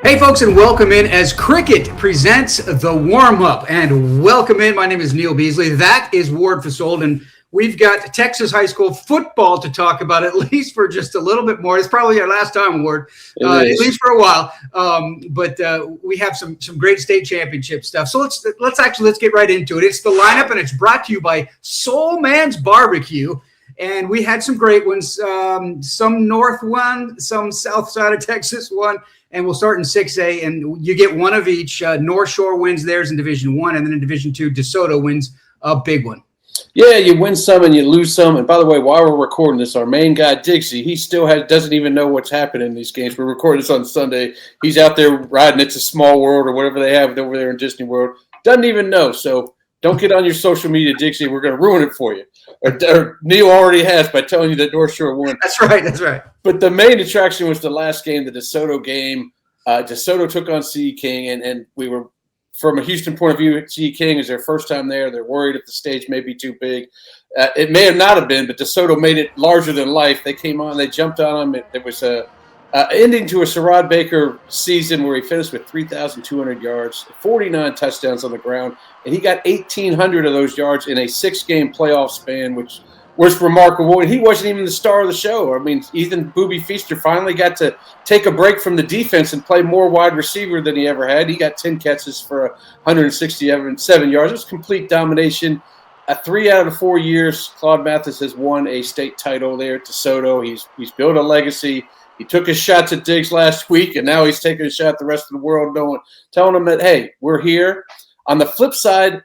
Hey folks, and welcome in as Cricket presents the warm-up. And welcome in, my name is Neil Beasley. That is Ward Fasold, and we've got Texas high school football to talk about, at least for just a little bit more. It's probably our last time, Ward, at least for a while. But we have some great state championship stuff. So let's get right into it. It's the lineup, and it's brought to you by Soul Man's Barbecue. And we had some great ones. Some north one, some south side of Texas one. And we'll start in 6A, and you get one of each. North Shore wins theirs in Division 1, and then in Division 2, DeSoto wins a big one. Yeah, you win some and you lose some. And by the way, while we're recording this, our main guy, Dixie, he still doesn't even know what's happening in these games. We're recording this on Sunday. He's out there riding It's a Small World or whatever they have over there in Disney World. Doesn't even know. So don't get on your social media, Dixie. We're going to ruin it for you. Or Neil already has by telling you that North Shore won. That's right. But the main attraction was the last game, the DeSoto game. DeSoto took on CE King, and we were, from a Houston point of view, CE King is their first time there. They're worried if the stage may be too big. It may have not have been, but DeSoto made it larger than life. They came on, they jumped on them. It was a ending to a Sherrod Baker season where he finished with 3,200 yards, 49 touchdowns on the ground, and he got 1,800 of those yards in a 6-game playoff span, which was remarkable. And he wasn't even the star of the show. I mean, Ethan Booby Feaster finally got to take a break from the defense and play more wide receiver than he ever had. He got 10 catches for 167 yards. It was complete domination. 3 out of the 4 years, Claude Mathis has won a state title there at DeSoto. He's built a legacy. He took his shots at Diggs last week, and now he's taking a shot at the rest of the world, telling them that, hey, we're here. On the flip side,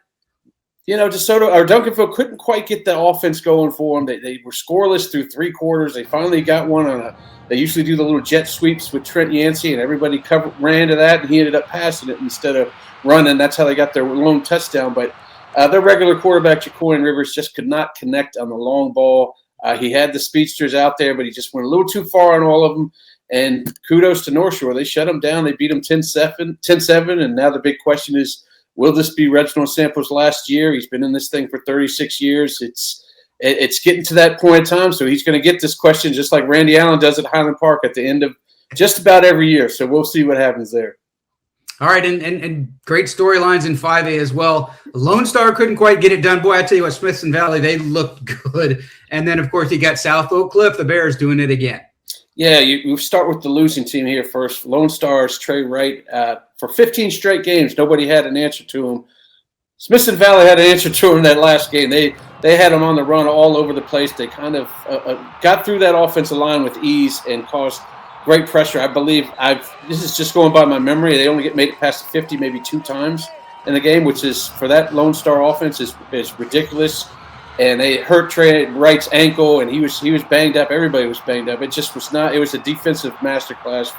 DeSoto or Duncanville couldn't quite get the offense going for them. They were scoreless through 3 quarters. They finally got one they usually do the little jet sweeps with Trent Yancey, and everybody ran to that, and he ended up passing it instead of running. That's how they got their lone touchdown. But their regular quarterback, Jaquan Rivers, just could not connect on the long ball. He had the speedsters out there, but he just went a little too far on all of them. And kudos to North Shore. They shut them down. They beat them 10-7, and now the big question is, will this be Reginald Sample's last year? He's been in this thing for 36 years. It's getting to that point in time, so he's going to get this question just like Randy Allen does at Highland Park at the end of just about every year. So we'll see what happens there. All right, and great storylines in 5A as well. Lone Star couldn't quite get it done. Boy, I tell you what, Smithson Valley, they looked good. And then, of course, you got South Oak Cliff, the Bears, doing it again. Yeah, you start with the losing team here first. Lone Stars, Trey Wright. For 15 straight games, nobody had an answer to him. Smithson Valley had an answer to him that last game. They had him on the run all over the place. They kind of got through that offensive line with ease and caused great pressure. I believe this is just going by my memory. They only made it past the 50 maybe 2 times in the game, which is, for that Lone Star offense, is ridiculous. And they hurt Trey Wright's ankle, and he was banged up. Everybody was banged up. It just was not. It was a defensive masterclass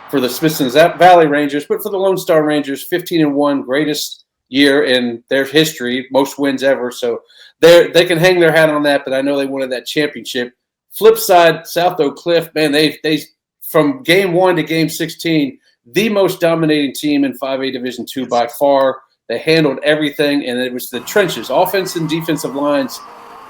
for the Smithson Valley Rangers, but for the Lone Star Rangers, 15-1, greatest year in their history, most wins ever. So they can hang their hat on that. But I know they wanted that championship. Flip side, South Oak Cliff, man, they from game 1 to game 16, the most dominating team in 5A Division 2 by far. They handled everything, and it was the trenches. Offense and defensive lines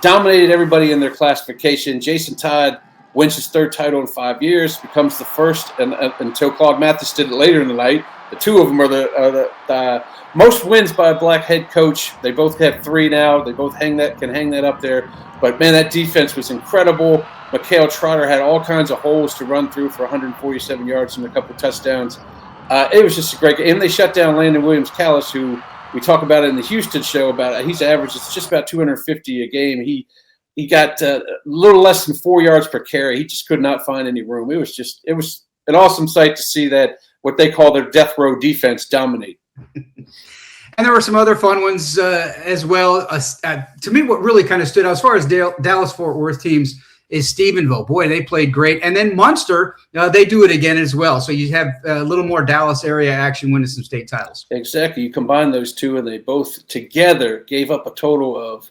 dominated everybody in their classification. Jason Todd wins his 3rd title in 5 years, becomes the first, and until Claude Mathis did it later in the night. The 2 of them are the most wins by a black head coach. They both have 3 now. They both can hang that up there. But, man, that defense was incredible. Mikhail Trotter had all kinds of holes to run through for 147 yards and a couple touchdowns. It was just a great game. And they shut down Landon Williams-Callis, who we talk about in the Houston show. He's averaged just about 250 a game. He got a little less than 4 yards per carry. He just could not find any room. It was an awesome sight to see that what they call their death row defense dominate. And there were some other fun ones as well. To me, what really kind of stood out as far as Dallas-Fort Worth teams is Stephenville. Boy, they played great. And then Munster, they do it again as well. So you have a little more Dallas area action winning some state titles. Exactly. You combine those 2, and they both together gave up a total of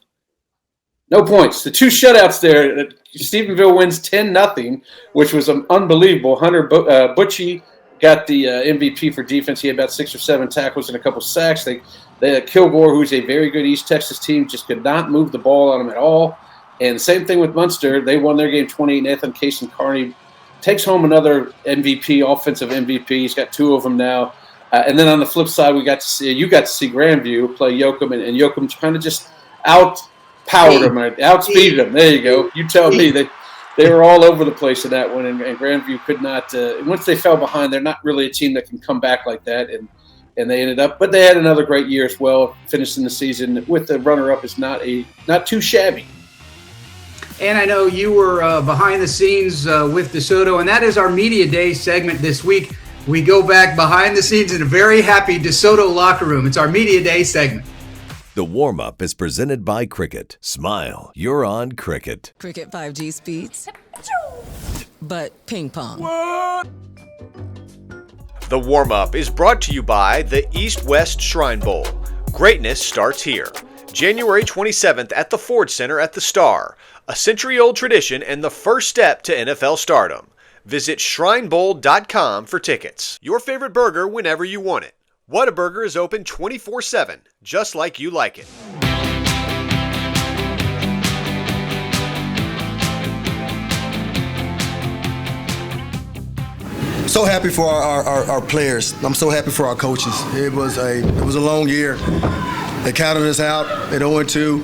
no points. The 2 shutouts there, Stephenville wins 10-0, which was unbelievable. Hunter Butchie got the MVP for defense. He had about 6 or 7 tackles and a couple sacks. They had Kilgore, who's a very good East Texas team, just could not move the ball on him at all. And same thing with Munster. They won their game 20-0. Casey Carney takes home another MVP, offensive MVP. He's got 2 of them now. And then on the flip side, you got to see Grandview play Yoakum, and Yoakum kind of just outspeeded him. There you go. You tell me. They were all over the place in that one, and Grandview could not. Once they fell behind, they're not really a team that can come back like that, and they ended up. But they had another great year as well, finishing the season with the runner-up is not too shabby. And I know you were behind the scenes with DeSoto, and that is our Media Day segment this week. We go back behind the scenes in a very happy DeSoto locker room. It's our Media Day segment. The warm-up is presented by Cricket. Smile, you're on Cricket. Cricket 5G speeds, but ping pong. What? The warm-up is brought to you by the East-West Shrine Bowl. Greatness starts here. January 27th at the Ford Center at the Star. A century-old tradition and the first step to NFL stardom. Visit shrinebowl.com for tickets. Your favorite burger whenever you want it. Whataburger is open 24/7, just like you like it. So happy for our players. I'm so happy for our coaches. It was a long year. They counted us out at 0-2,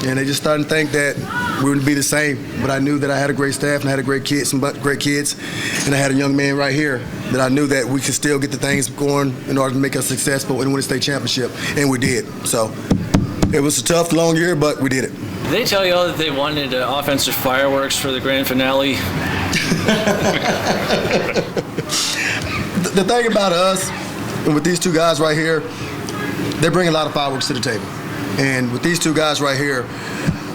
and they just started to think that we wouldn't be the same. But I knew that I had a great staff and I had some great kids, and I had a young man right here that I knew that we could still get the things going in order to make us successful and win a state championship, and we did. So it was a tough, long year, but we did it. Did they tell you all that they wanted offensive fireworks for the grand finale? The thing about us, and with these 2 guys right here, they bring a lot of fireworks to the table. And with these 2 guys right here,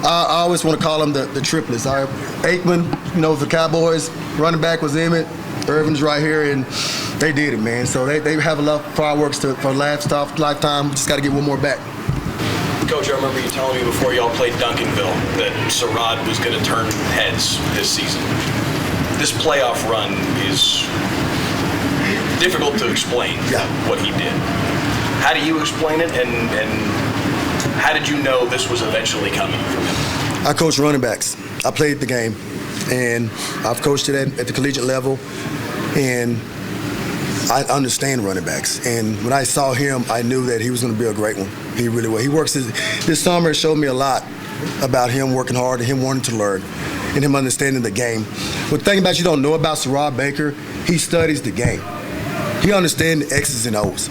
I always want to call them the triplets. Aikman, the Cowboys, running back was Emmett, Irvin's right here, and they did it, man. So they have enough fireworks for lifetime. Just got to get one more back. Coach, I remember you telling me before y'all played Duncanville that Sarad was going to turn heads this season. This playoff run is difficult to explain what he did. How do you explain it, and how did you know this was eventually coming from him? I coach running backs. I played the game, and I've coached it at the collegiate level, and I understand running backs. And when I saw him, I knew that he was going to be a great one. He really was. He works this summer. Showed me a lot about him working hard and him wanting to learn and him understanding the game. But the thing about you don't know about Sarad Baker, he studies the game. He understands the X's and O's.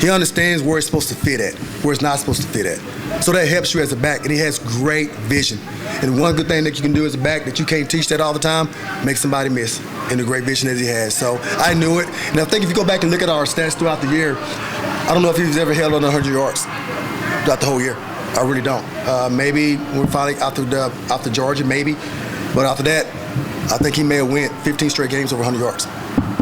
He understands where it's supposed to fit at, where it's not supposed to fit at. So that helps you as a back, and he has great vision. And one good thing that you can do as a back that you can't teach that all the time, make somebody miss in the great vision that he has. So I knew it. And I think if you go back and look at our stats throughout the year, I don't know if he's ever held on 100 yards throughout the whole year. I really don't. Maybe when we finally after Georgia, maybe. But after that, I think he may have went 15 straight games over 100 yards.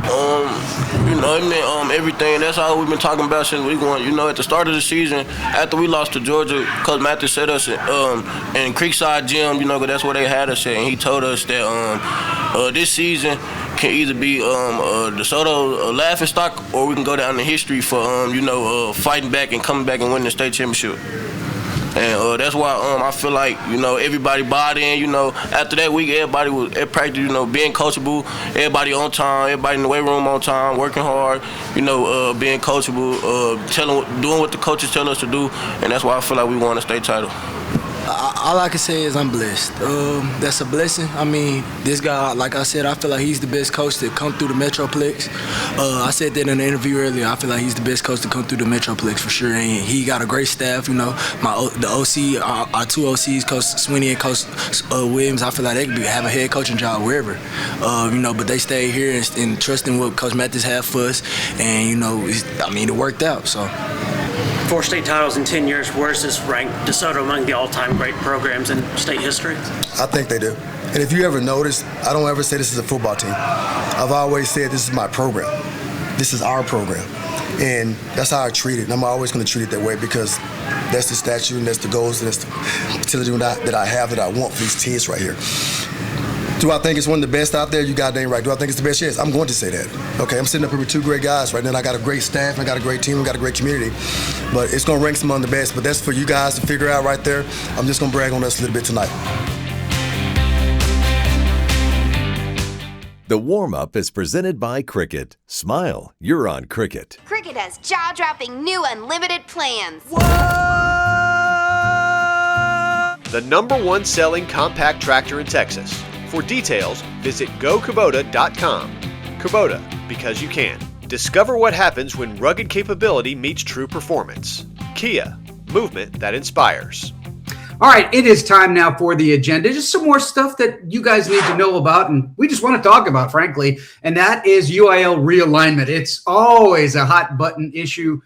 It meant everything. That's all we've been talking about since we going. At the start of the season, after we lost to Georgia, Coach Mathis set us in Creekside Gym, 'cause that's where they had us at, and he told us that this season can either be DeSoto laughing stock, or we can go down in history for fighting back and coming back and winning the state championship. And that's why I feel like, everybody bought in. After that week, everybody was at practice, being coachable, everybody on time, everybody in the weight room on time, working hard, being coachable, doing what the coaches tell us to do. And that's why I feel like we won a state title. All I can say is I'm blessed. That's a blessing. I mean, this guy, like I said, I feel like he's the best coach to come through the Metroplex. I said that in the interview earlier. I feel like he's the best coach to come through the Metroplex for sure. And he got a great staff. The OC, our 2 OCs, Coach Sweeney and Coach Williams. I feel like they could have a head coaching job wherever. But they stayed here and trusting what Coach Mathis had for us. And it worked out. So. 4 state titles in 10 years. Where does this rank DeSoto among the all-time great programs in state history? I think they do. And if you ever notice, I don't ever say this is a football team. I've always said this is my program. This is our program. And that's how I treat it. And I'm always going to treat it that way because that's the statute and that's the goals and that's the utility that I have that I want for these teams right here. Do I think it's one of the best out there? You goddamn right. Do I think it's the best? Yes, I'm going to say that. Okay, I'm sitting up here with 2 great guys right now. I got a great staff, I got a great team, I got a great community. But it's going to rank some among the best. But that's for you guys to figure out right there. I'm just going to brag on us a little bit tonight. The warm-up is presented by Cricket. Smile, you're on Cricket. Cricket has jaw-dropping new unlimited plans. The #1 selling compact tractor in Texas. For details, visit gokubota.com. Kubota, because you can. Discover what happens when rugged capability meets true performance. Kia, movement that inspires. All right, it is time now for the agenda. Just some more stuff that you guys need to know about, and we just want to talk about, frankly, and that is UIL realignment. It's always a hot button issue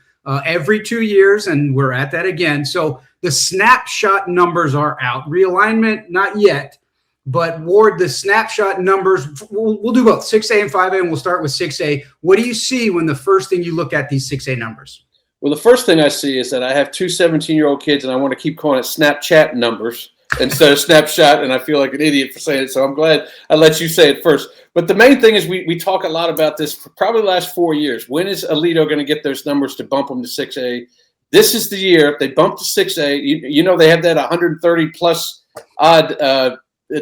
every 2 years, and we're at that again. So the snapshot numbers are out. Realignment, not yet, but Ward, the snapshot numbers, we'll do both 6A and 5A, and we'll start with 6A. What do you see when the first thing you look at these 6A numbers? Well, the first thing I see is that I have two 17-year-old kids, and I want to keep calling it Snapchat numbers instead of snapshot, and I feel like an idiot for saying it, so I'm glad I let you say it first. But the main thing is we talk a lot about this for probably the last 4 years. When is Alito going to get those numbers to bump them to 6A? This is the year. If they bump to 6A, you know they have that 130-plus odd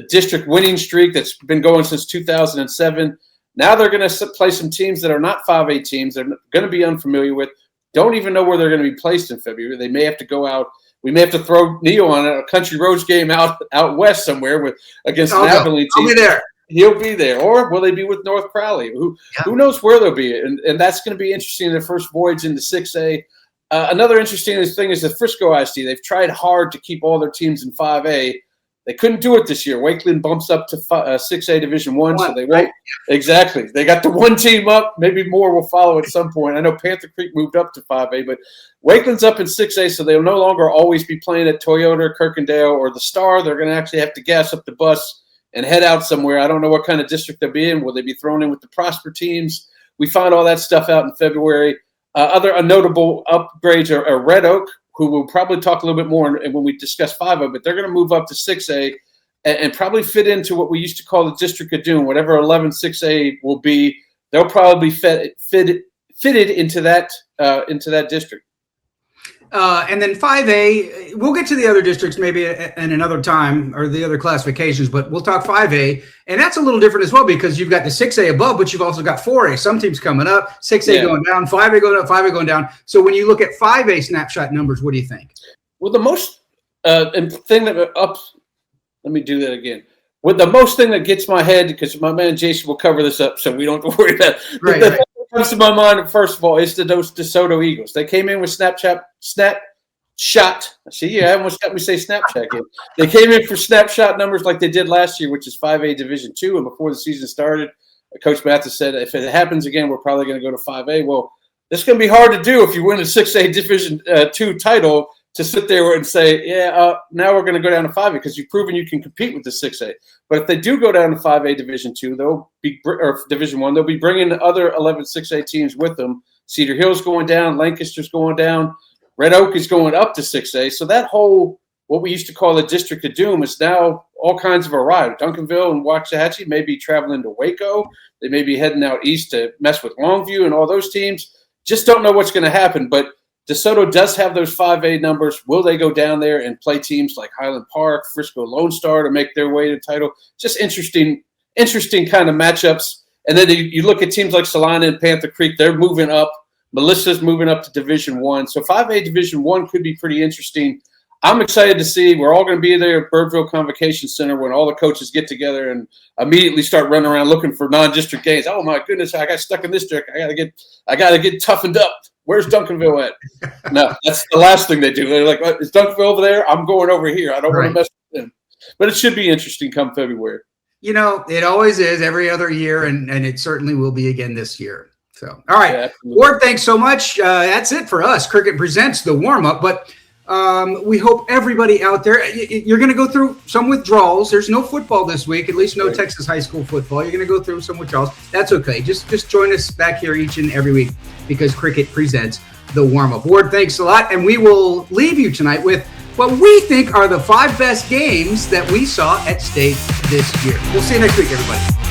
district winning streak that's been going since 2007. Now they're going to play some teams that are not 5A teams. They're going to be unfamiliar with. Don't even know where they're going to be placed in February. They may have to go out. We may have to throw Neo on a country roads game out west somewhere against an Abilene team. I'll be there. He'll be there. Or will they be with North Crowley? Who knows where they'll be? And that's going to be interesting in their first voyage into 6A. Another interesting thing is the Frisco ISD. They've tried hard to keep all their teams in 5A. They couldn't do it this year. Wakeland bumps up to 6A Division I, so they won't. Exactly. They got the one team up. Maybe more will follow at some point. I know Panther Creek moved up to 5A, but Wakeland's up in 6A, so they'll no longer always be playing at Toyota, Kirkendale, or the Star. They're going to actually have to gas up the bus and head out somewhere. I don't know what kind of district they'll be in. Will they be thrown in with the Prosper teams? We find all that stuff out in February. Other notable upgrades are Red Oak, who we'll probably talk a little bit more when we discuss 5A, but they're going to move up to 6A and probably fit into what we used to call the District of Doom. Whatever 11 6A will be, they'll probably be fitted into that district. And then 5A, we'll get to the other districts maybe in another time, or the other classifications, but we'll talk 5A. And that's a little different as well, because you've got the 6A above, but you've also got 4A. Some teams coming up, 6A going down, 5A going up, 5A going down. So when you look at 5A snapshot numbers, what do you think? Well, the most thing that let me do that again. Well, the most thing that gets my head, because my man Jason will cover this up, so we don't have to worry about it. Right. The thing that comes to my mind, first of all, is those DeSoto Eagles. They came in with snapshot. See, I almost got me say Snapchat again. They came in for snapshot numbers like they did last year, which is 5A Division II. And before the season started, Coach Mathis said, if it happens again, we're probably going to go to 5A. Well, it's going to be hard to do if you win a 6A Division II title, to sit there and say, now we're going to go down to 5A, because you've proven you can compete with the 6A. But if they do go down to 5A Division II, or Division I, they'll be bringing the other 11 6A teams with them. Cedar Hill's going down, Lancaster's going down, Red Oak is going up to 6A. So that whole, what we used to call the District of Doom, is now all kinds of a ride. Duncanville and Waxahachie may be traveling to Waco. They may be heading out east to mess with Longview and all those teams. Just don't know what's going to happen. But DeSoto does have those 5A numbers. Will they go down there and play teams like Highland Park, Frisco Lone Star to make their way to the title? Just interesting kind of matchups. And then you look at teams like Salina and Panther Creek. They're moving up. Melissa's moving up to Division I. So 5A Division I could be pretty interesting. I'm excited to see. We're all going to be there at Birdville Convocation Center when all the coaches get together and immediately start running around looking for non-district games. Oh my goodness, I got stuck in this district. I gotta get toughened up. Where's Duncanville at? No, that's the last thing they do. They're like, is Duncanville over there? I'm going over here. I don't want to mess with them. But it should be interesting come February. You know, it always is every other year, and it certainly will be again this year. So, all right. Ward, thanks so much. That's it for us. Cricket presents the warm-up, but we hope everybody out there, you're going to go through some withdrawals. There's no football this week, at least no Texas high school football. You're going to go through some withdrawals. That's okay. Just join us back here each and every week, because Cricket presents the warm-up. Ward, thanks a lot. And we will leave you tonight with what we think are the 5 best games that we saw at state this year. We'll see you next week, everybody.